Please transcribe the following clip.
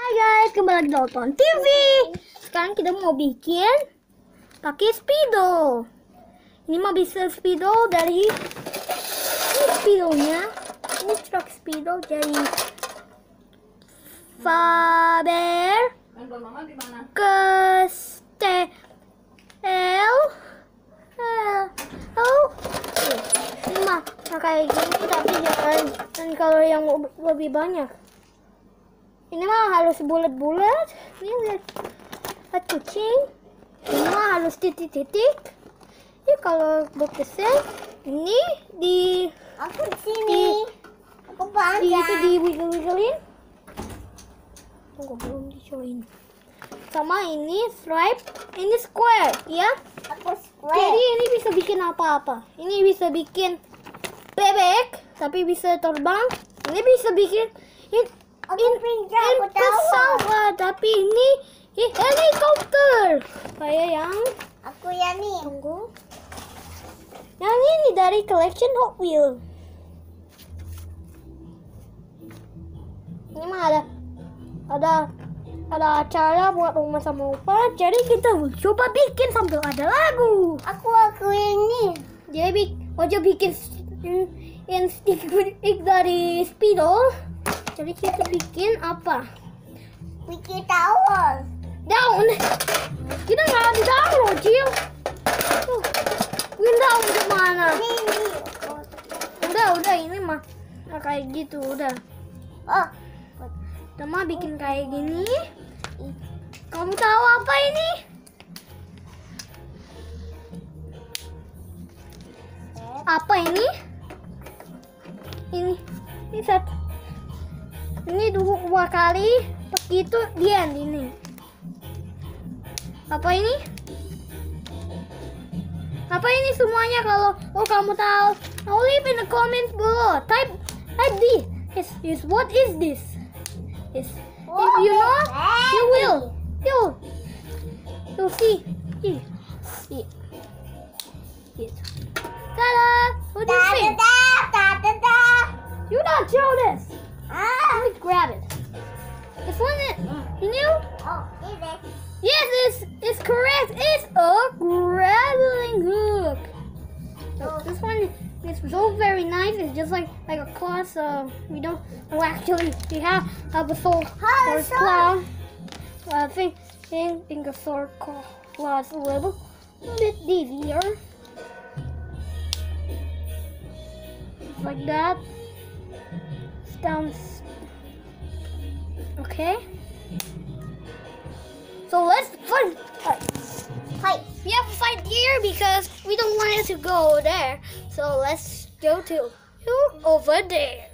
Hai guys, kembali lagi nonton TV. Sekarang kita mau bikin pakai spidol. Ini mau bisa spidol dari ini spidolnya. Ini truk spidol dari Fabercastle. Ini mah kayak gini, tapi jangan kalau yang lebih banyak. Ini mah harus bulat-bulat. Ini lihat kucing. Ini mah harus titik-titik. Ini kalau berkesan, ini di aku di sini. Aku panjang. Di itu di wiggle-wigglein. Tunggu, belum dicobain. Sama ini stripe, ini square, ya. Aku square. Jadi ini bisa bikin apa-apa. Ini bisa bikin bebek, tapi bisa terbang. Ini bisa bikin pesawat, tapi ini helikopter. Kayak yang aku ya nih. tunggu. Yang ini dari collection Hot Wheels. Ini mah ada acara buat rumah sama opa. Jadi kita coba bikin sambil ada lagu. Aku ini. Jadi wajah bikin stick dari spidol. Jadi kita bikin apa? Bikin tower. Daun. Kita nggak ada daun loh, Cil. Tuh, bikin daun gimana? Ini. Udah ini mah kayak gitu udah. Oh. Kita mah bikin kayak gini. Kamu tahu apa ini? Apa ini? Ini satu. Ini dua kali, begitu dia ini. Apa ini? Apa ini semuanya? Kalau kamu tahu, leave in the comments below. Type this. What is this? If you know, you'll see. Ta-da! What do you think? You not show this. Let me grab it. This one is new. Oh, is it? Yes, it's correct. It's a grappling hook. So this one is so very nice. It's just like a claw. So we don't. Oh, actually, we have a sword claw. I think a sword claw is a little bit easier. Like that. Down. Okay. So let's fight. We have to fight here because we don't want it to go there. So let's go to over there.